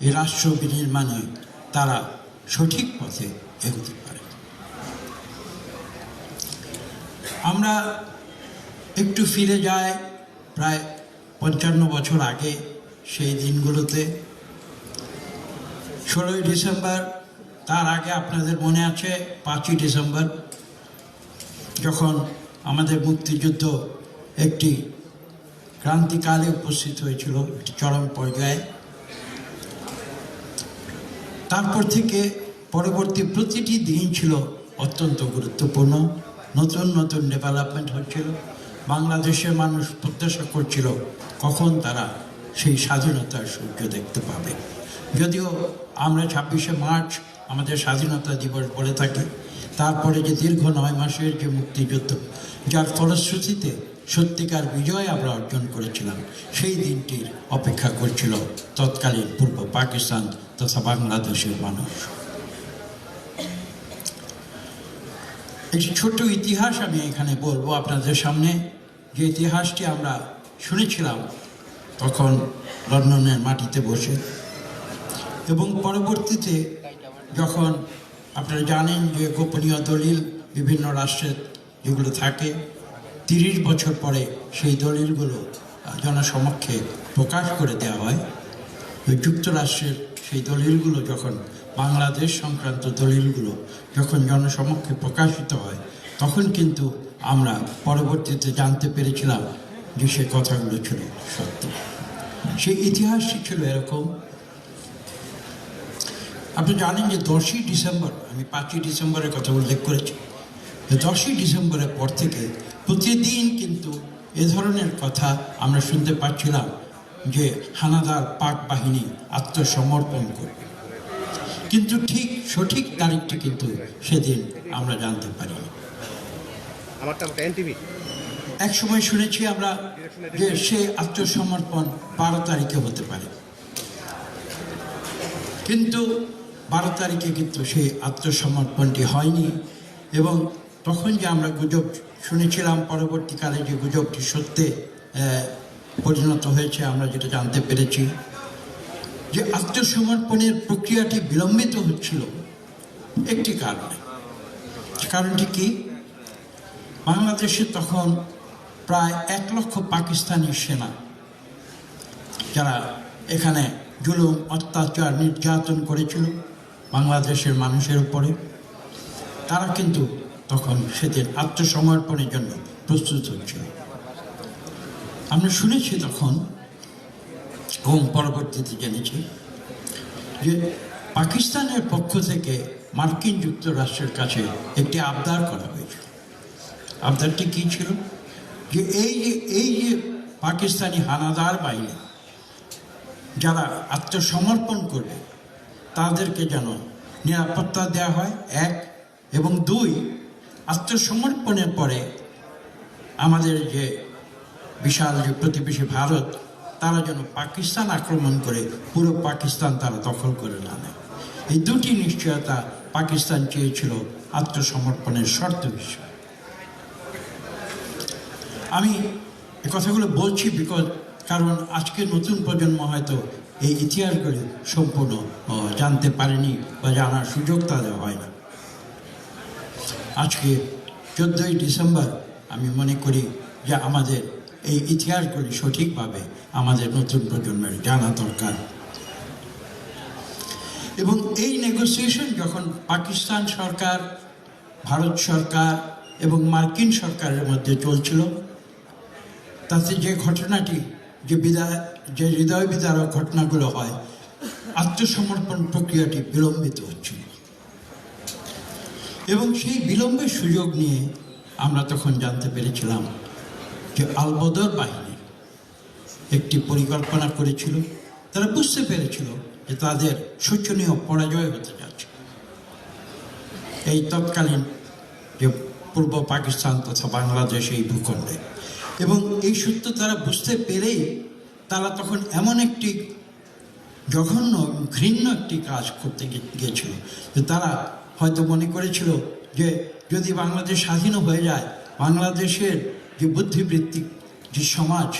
এই রাষ্ট্র বিনির্মাণে তারা সঠিক পথে এগোতে পারে। আমরা একটু ফিরে যাই প্রায় 55 বছর আগে, সেই দিনগুলোতে 16ই ডিসেম্বর, তার আগে আপনাদের মনে আছে 5ই ডিসেম্বর, যখন আমাদের মুক্তিযুদ্ধ একটি ক্রান্তিকালে উপস্থিত হয়েছিল, একটি চরম পর্যায়ে। তারপর থেকে পরবর্তী প্রতিটি দিন ছিল অত্যন্ত গুরুত্বপূর্ণ। নতুন নতুন ডেভেলপমেন্ট হচ্ছিল। বাংলাদেশের মানুষ প্রত্যাশা করছিল কখন তারা সেই স্বাধীনতার সূর্য দেখতে পাবে। যদিও আমরা 26শে মার্চ আমাদের স্বাধীনতা দিবস বলে থাকি, তারপরে যে দীর্ঘ 9 মাসের যে মুক্তিযুদ্ধ, যার ফলশ্রুতিতে সত্যিকার বিজয় আমরা অর্জন করেছিলাম, সেই দিনটির অপেক্ষা করছিল তৎকালীন পূর্ব পাকিস্তান তথা বাংলাদেশের মানুষ। একটি ছোট্ট ইতিহাস আমি এখানে বলবো আপনাদের সামনে, যে ইতিহাসটি আমরা শুনেছিলাম তখন লন্ডনের মাটিতে বসে, এবং পরবর্তীতে যখন আপনারা জানেন যে গোপনীয় দলিল বিভিন্ন রাষ্ট্রের যেগুলো থাকে, 30 বছর পরে সেই দলিলগুলো জনসমক্ষে প্রকাশ করে দেওয়া হয়। যুক্তরাষ্ট্রের সেই দলিলগুলো যখন, বাংলাদেশ সংক্রান্ত দলিলগুলো যখন জনসমক্ষে প্রকাশিত হয়, তখন কিন্তু আমরা পরবর্তীতে জানতে পেরেছিলাম যে সে কথাগুলো ছিল সত্য। সেই ইতিহাসটি ছিল এরকম। আপনি জানেন যে 10ই ডিসেম্বর, আমি 5ই ডিসেম্বরের কথা উল্লেখ করেছি, 10ই ডিসেম্বরের পর থেকে প্রতিদিন কিন্তু এ ধরনের কথা আমরা শুনতে পাচ্ছিলাম যে হানাদার পাক বাহিনী আত্মসমর্পণ করবে, কিন্তু ঠিক সঠিক তারিখটি কিন্তু সেদিন আমরা জানতে পারি। এক সময় শুনেছি আমরা যে সে আত্মসমর্পণ 12 তারিখে হতে পারে, কিন্তু 12 তারিখে কিন্তু সেই আত্মসমর্পণটি হয়নি। এবং তখন যে আমরা গুজব শুনেছিলাম, পরবর্তীকালে যে গুজবটি সত্যে পরিণত হয়েছে, আমরা যেটা জানতে পেরেছি যে আত্মসমর্পণের প্রক্রিয়াটি বিলম্বিত হচ্ছিল একটি কারণে। কারণটি কি? বাংলাদেশে তখন প্রায় 1 লক্ষ পাকিস্তানি সেনা, যারা এখানে জুলুম, অত্যাচার, নির্যাতন করেছিল বাংলাদেশের মানুষের উপরে, তারা কিন্তু তখন সেদিন আত্মসমর্পণের জন্য প্রস্তুত হচ্ছিল। আমরা শুনেছি তখন, এবং পরবর্তীতে জেনেছি যে পাকিস্তানের পক্ষ থেকে মার্কিন যুক্তরাষ্ট্রের কাছে একটি আবদার করা হয়েছিল। আবদারটি কী ছিল? যে এই যে পাকিস্তানি হানাদার বাহিনী যারা আত্মসমর্পণ করবে, তাদেরকে যেন নিরাপত্তা দেওয়া হয়, 1, এবং 2, আত্মসমর্পণের পরে আমাদের যে বিশাল যে প্রতিবেশী ভারত, তারা যেন পাকিস্তান আক্রমণ করে পুরো পাকিস্তান তারা দখল করে না নেয়। এই দুটি নিশ্চয়তা পাকিস্তান চেয়েছিল আত্মসমর্পণের শর্ত হিসেবে। আমি এই কথাগুলো বলছি কারণ আজকে নতুন প্রজন্ম হয়তো এই ইতিহাসগুলি সম্পূর্ণ জানতে পারেনি বা জানার সুযোগ তাদের হয় না। আজকে 14ই ডিসেম্বর আমি মনে করি যে আমাদের এই ইতিহাসগুলি সঠিকভাবে আমাদের নতুন প্রজন্মের জানা দরকার। এবং এই নেগোসিয়েশন যখন পাকিস্তান সরকার, ভারত সরকার এবং মার্কিন সরকারের মধ্যে চলছিল, তাতে যে ঘটনাটি, যে হৃদয় বিদারক ঘটনাগুলো হয়, আত্মসমর্পণ প্রক্রিয়াটি বিলম্বিত হচ্ছিল। এবং সেই বিলম্বের সুযোগ নিয়ে আমরা তখন জানতে পেরেছিলাম যে আলবদর বাহিনী একটি পরিকল্পনা করেছিল। তারা বুঝতে পেরেছিল যে তাদের শোচনীয় পরাজয় হতে যাচ্ছে এই তৎকালীন যে পূর্ব পাকিস্তান তথা বাংলাদেশ এই ভূখণ্ডে। এবং এই সত্য তারা বুঝতে পেরেই তারা তখন এমন একটি জঘন্য, ঘৃণ্য একটি কাজ করতে গিয়েছিল যে তারা হয়তো মনে করেছিল যে যদি বাংলাদেশ স্বাধীন হয়ে যায়, বাংলাদেশের যে বুদ্ধিবৃত্তিক যে সমাজ,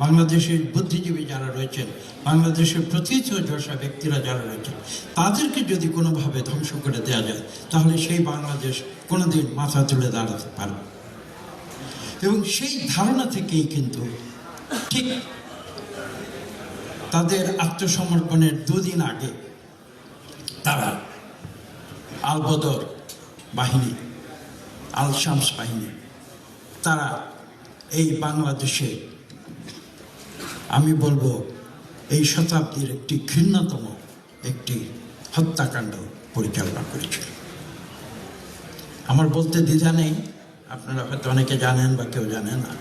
বাংলাদেশের বুদ্ধিজীবী যারা রয়েছেন, বাংলাদেশের প্রথিতযশা ব্যক্তিরা যারা রয়েছেন, তাদেরকে যদি কোনোভাবে ধ্বংস করে দেওয়া যায়, তাহলে সেই বাংলাদেশ কোনোদিন মাথা তুলে দাঁড়াতে পারবে। এবং সেই ধারণা থেকেই কিন্তু ঠিক তাদের আত্মসমর্পণের দুদিন আগে তারা আল বদর বাহিনী, আল শামস বাহিনী, তারা এই বাংলাদেশে, আমি বলবো এই শতাব্দীর একটি ঘৃণ্যতম একটি হত্যাকাণ্ড পরিচালনা করেছিল। আমার বলতে দ্বিধা নেই, আপনারা হয়তো অনেকে জানেন বা কেউ জানেন না,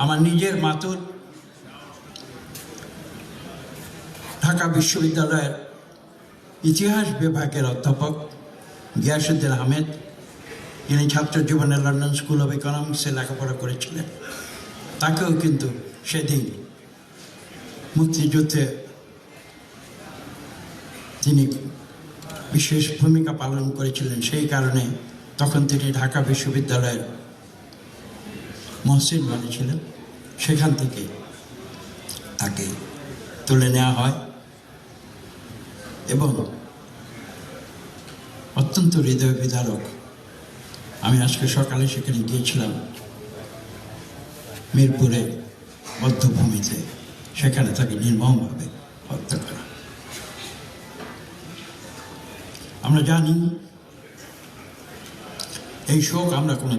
আমার নিজের মাতুল ঢাকা বিশ্ববিদ্যালয়ের ইতিহাস বিভাগের অধ্যাপক গিয়াসউদ্দিন আহমেদ, যিনি ছাত্র জীবনে লন্ডন স্কুল অব ইকোনমিক্সে লেখাপড়া করেছিলেন, তাকেও কিন্তু সেদিন মুক্তিযুদ্ধে তিনি বিশেষ ভূমিকা পালন করেছিলেন। সেই কারণে তখন তিনি ঢাকা বিশ্ববিদ্যালয়ের মহসিন বলেছিলেন, সেখান থেকে তাকে তুলে নেওয়া হয় এবং অত্যন্ত হৃদয় বিদারক। আমি আজকে সকালে সেখানে গিয়েছিলাম, মিরপুরে বধ্যভূমিতে, সেখানে তাকে নির্মমভাবে হত্যা করা। আমরা জানি এই শোক আমরা কোনো